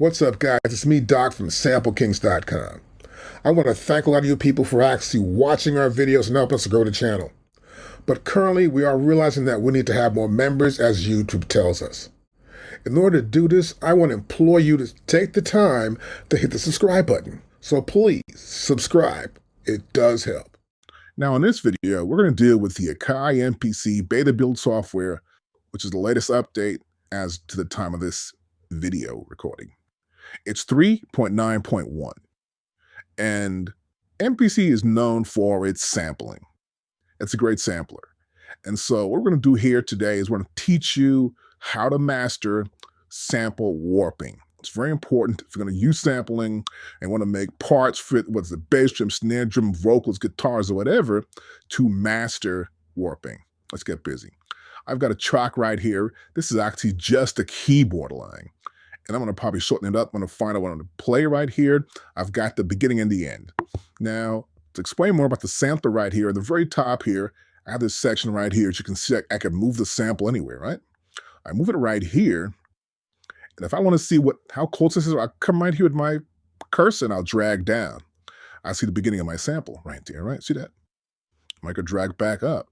What's up, guys? It's me, Doc, from SampleKings.com. I want to thank a lot of you people for actually watching our videos and helping us to grow the channel. But currently, we are realizing that we need to have more members, as YouTube tells us. In order to do this, I want to implore you to take the time to hit the subscribe button. So please, subscribe. It does help. Now, in this video, we're going to deal with the Akai Mpc beta build software, which is the latest update as to the time of this video recording. It's 3.9.1, and Mpc is known for its sampling. It's a great sampler. And so what we're going to do here today is we're going to teach you how to master sample warping. It's very important if you're going to use sampling and want to make parts fit, what's the bass drum, snare drum, vocals, guitars, or whatever, to master warping. Let's get busy. I've got a track right here. This is actually just a keyboard line. And I'm going to probably shorten it up. I'm going to find out what I'm going to play right here. I've got the beginning and the end. Now, to explain more about the sampler right here, at the very top here, I have this section right here. As you can see, I can move the sample anywhere, right? I move it right here. And if I want to see how close this is, I'll come right here with my cursor and I'll drag down. I see the beginning of my sample right there, right? See that? I could drag back up.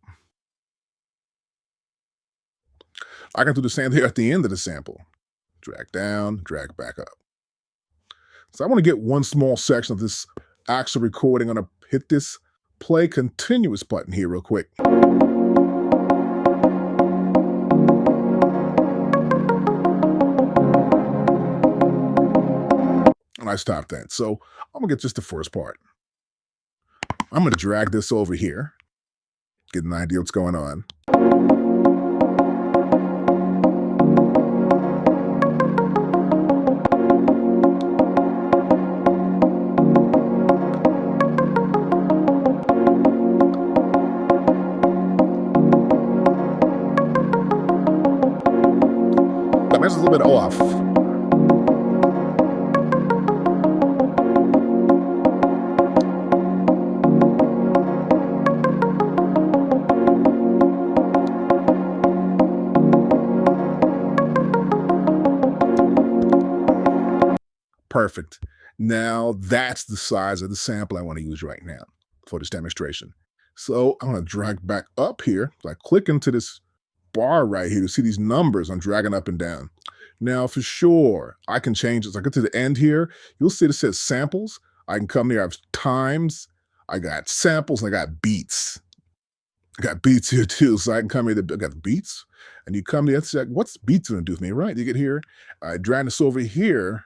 I can do the same here at the end of the sample. Drag down, drag back up. So I want to get one small section of this actual recording. I'm going to hit this play continuous button here real quick. And I stop that. So I'm going to get just the first part. I'm going to drag this over here, get an idea what's going on. That's a little bit off. Perfect. Now that's the size of the sample I want to use right now for this demonstration. So I'm going to drag back up here. So I click into this bar right here to see these numbers. I'm dragging up and down. Now, for sure, I can change this. I get to the end here. You'll see it says samples. I can come here. I have times. I got samples. And I got beats. I got beats here too. So I can come here. I got the beats. And you come here. It's like, what's beats going to do with me, right? You get here. I drag this over here.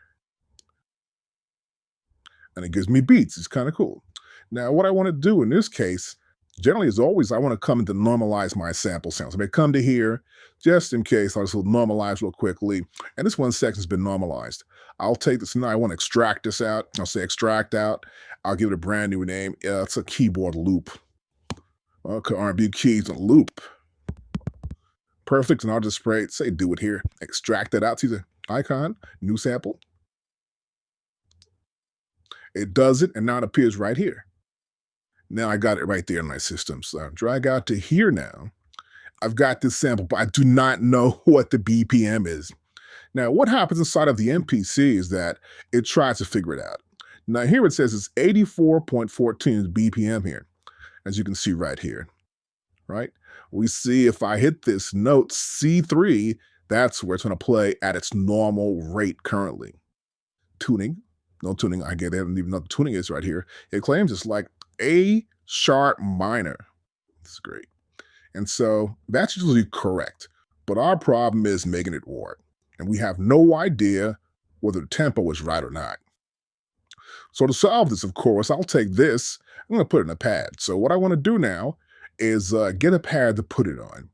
And it gives me beats. It's kind of cool. Now, what I want to do in this case, generally, as always, I want to come to normalize my sample sounds. I may come to here, just in case, I'll just normalize real quickly. And this one section's been normalized. I'll take this now. I want to extract this out. I'll say extract out. I'll give it a brand new name. It's a keyboard loop. Okay, R&B keys, a loop. Perfect. And I'll just say do it here. Extract that out. See the icon, new sample. It does it, and now it appears right here. Now I got it right there in my system. So I'll drag out to here now. I've got this sample, but I do not know what the BPM is. Now, what happens inside of the Mpc is that it tries to figure it out. Now here it says it's 84.14 BPM here, as you can see right here, right? We see if I hit this note C3, that's where it's going to play at its normal rate currently. Tuning, no tuning, I get it, I don't even know what the tuning is right here. It claims it's like A sharp minor. That's great. And so that's usually correct. But our problem is making it work. And we have no idea whether the tempo is right or not. So to solve this, of course, I'll take this. I'm going to put it in a pad. So what I want to do now is get a pad to put it on.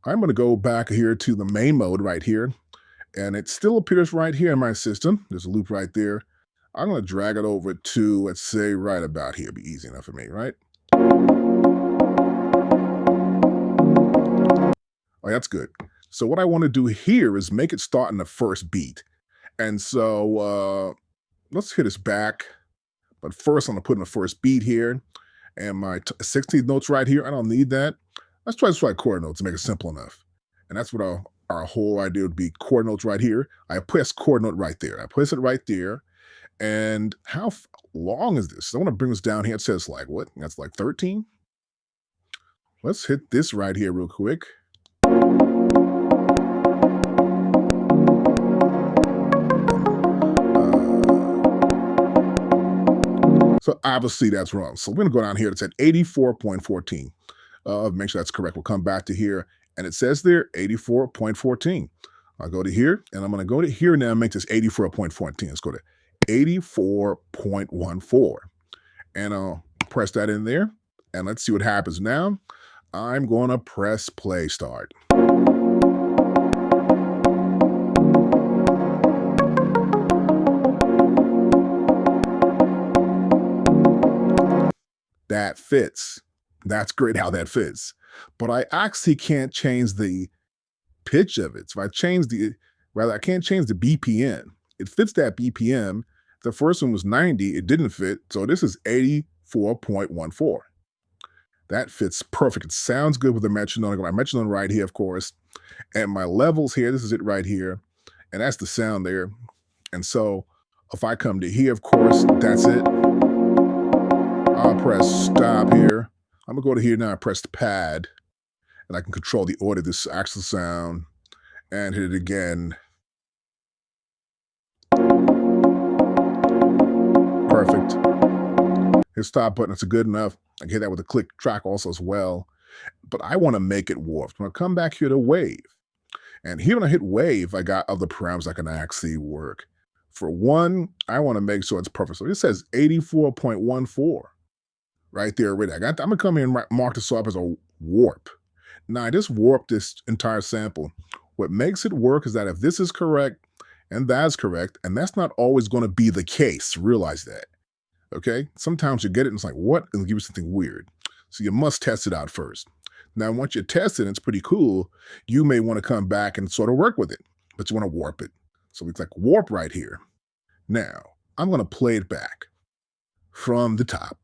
I'm going to go back here to the main mode right here. And it still appears right here in my system. There's a loop right there. I'm going to drag it over to, let's say, right about here. It'd be easy enough for me, right? Oh, that's good. So what I want to do here is make it start in the first beat. And so let's hit this back. But first, I'm going to put in the first beat here. And my 16th notes right here, I don't need that. Let's try quarter notes to make it simple enough. And that's what our whole idea would be chord notes right here. I press chord note right there. I place it right there. And how long is this? So I want to bring this down here. It says like what? That's like 13. Let's hit this right here real quick. So obviously that's wrong. So we're going to go down here. It's at 84.14. Make sure that's correct. We'll come back to here. And it says there 84.14. I'll go to here, and I'm going to go to here now and make this 84.14. Let's go to 84.14. And I'll press that in there. And let's see what happens now. I'm going to press play start. That fits. That's great how that fits. But I actually can't change the pitch of it. So if I change I can't change the BPM. It fits that BPM. The first one was 90. It didn't fit. So this is 84.14. That fits perfect. It sounds good with the metronome. I got my metronome right here, of course. And my levels here, this is it right here. And that's the sound there. And so if I come to here, of course, that's it. I'll press stop here. I'm gonna go to here now. I press the pad, and I can control the order of this actual sound, and hit it again. Perfect. Hit stop button. It's good enough. I can hit that with a click track also as well. But I want to make it warped. When I come back here to wave, and here when I hit wave, I got other parameters I can actually work. For one, I want to make sure it's perfect. So it says 84.14. Right there already. I'm going to come in and mark this up as a warp. Now, I just warped this entire sample. What makes it work is that if this is correct and that's correct, and that's not always going to be the case, realize that. Okay? Sometimes you get it and it's like, what? It'll give you something weird. So you must test it out first. Now, once you test it and it's pretty cool, you may want to come back and sort of work with it, but you want to warp it. So we click warp right here. Now, I'm going to play it back from the top.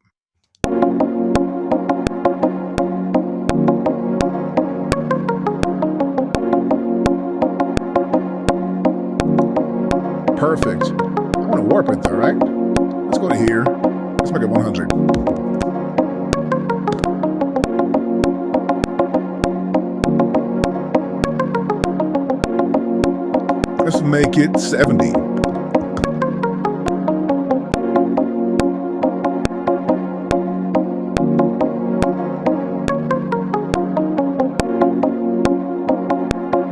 Perfect. I want to warp it though, right? Let's go to here. Let's make it 100. Let's make it 70.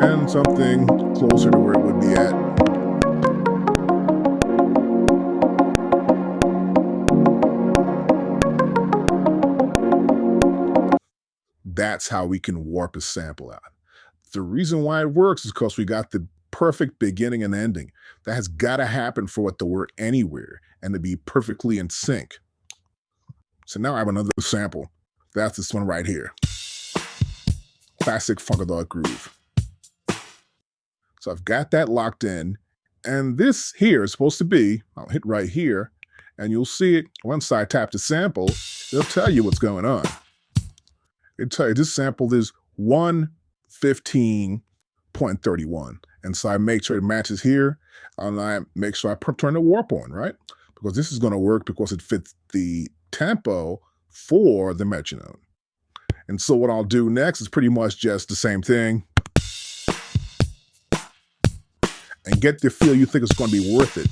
And something closer to where it would be at. That's how we can warp a sample out. The reason why it works is because we got the perfect beginning and ending. That has got to happen for it to work anywhere and to be perfectly in sync. So now I have another sample. That's this one right here. Classic Funkadelic groove. So I've got that locked in. And this here is supposed to be, I'll hit right here, and you'll see it once I tap the sample, it'll tell you what's going on. It'll tell you this sample is 115.31. And so I make sure it matches here, and I make sure I turn the warp on, right? Because this is going to work because it fits the tempo for the metronome. And so what I'll do next is pretty much just the same thing. And get the feel you think it's going to be worth it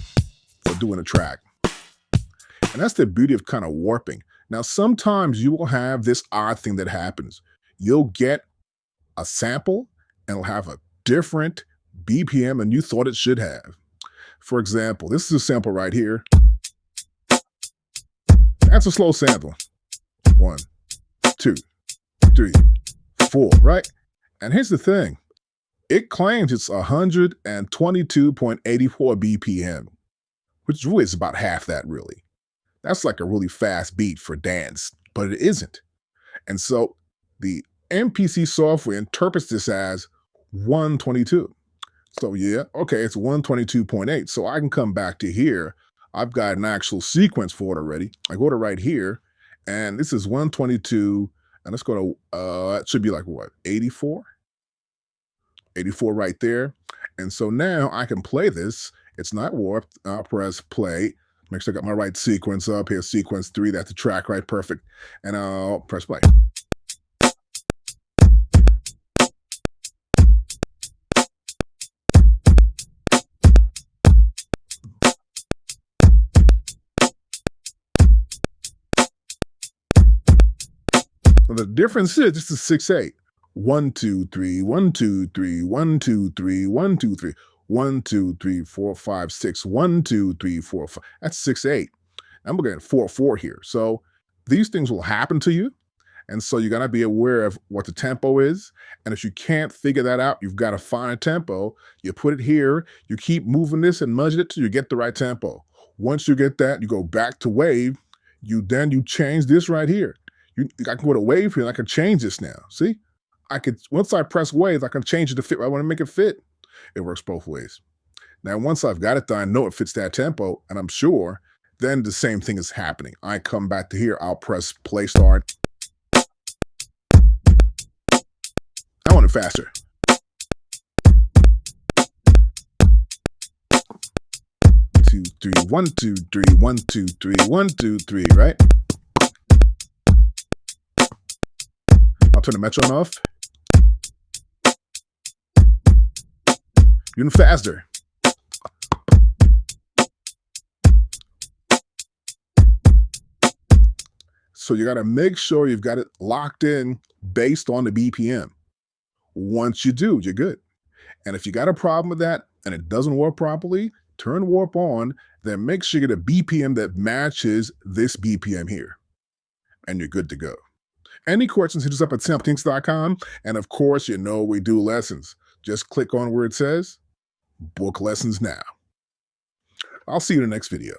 for doing a track. And that's the beauty of kind of warping. Now, sometimes you will have this odd thing that happens. You'll get a sample and it'll have a different BPM than you thought it should have. For example, this is a sample right here. That's a slow sample. 1, 2, 3, 4, right? And here's the thing. It claims it's 122.84 BPM, which really is about half that, really. That's like a really fast beat for dance, but it isn't. And so the MPC software interprets this as 122. So yeah, okay, it's 122.8. So I can come back to here. I've got an actual sequence for it already. I go to right here, and this is 122, and let's go to, it should be like what, 84? 84 right there. And so now I can play this. It's not warped. I'll press play. Make sure I got my right sequence up here. Sequence 3, that's the track, right? Perfect. And I'll press play. Now the difference is this is 6/8. 1, 2, 3, 1, 2, 3, 1, 2, 3, 1, 2, 3, 1, 2, 3, 4, 5, 6, 1, 2, 3, 4, 5. That's 6/8. I'm looking at 4/4 here. So these things will happen to you. And so you got to be aware of what the tempo is. And if you can't figure that out, you've got to find a tempo. You put it here, you keep moving this and nudge it till you get the right tempo. Once you get that, you go back to wave. You change this right here. I can go to wave here and I can change this now. See? Once I press wave, I can change it to fit. I want to make it fit. It works both ways. Now, once I've got it done, I know it fits that tempo, and I'm sure, then the same thing is happening. I come back to here, I'll press play start. I want it faster. Two, three, 1, 2, 3, 1, 2, 3, 1, 2, 3, right? I'll turn the metronome off. Even faster. So you got to make sure you've got it locked in based on the BPM. Once you do, you're good. And if you got a problem with that and it doesn't work properly, turn warp on, then make sure you get a BPM that matches this BPM here. And you're good to go. Any questions, hit us up at samplekinks.com. And of course, you know we do lessons. Just click on where it says book lessons now. I'll see you in the next video.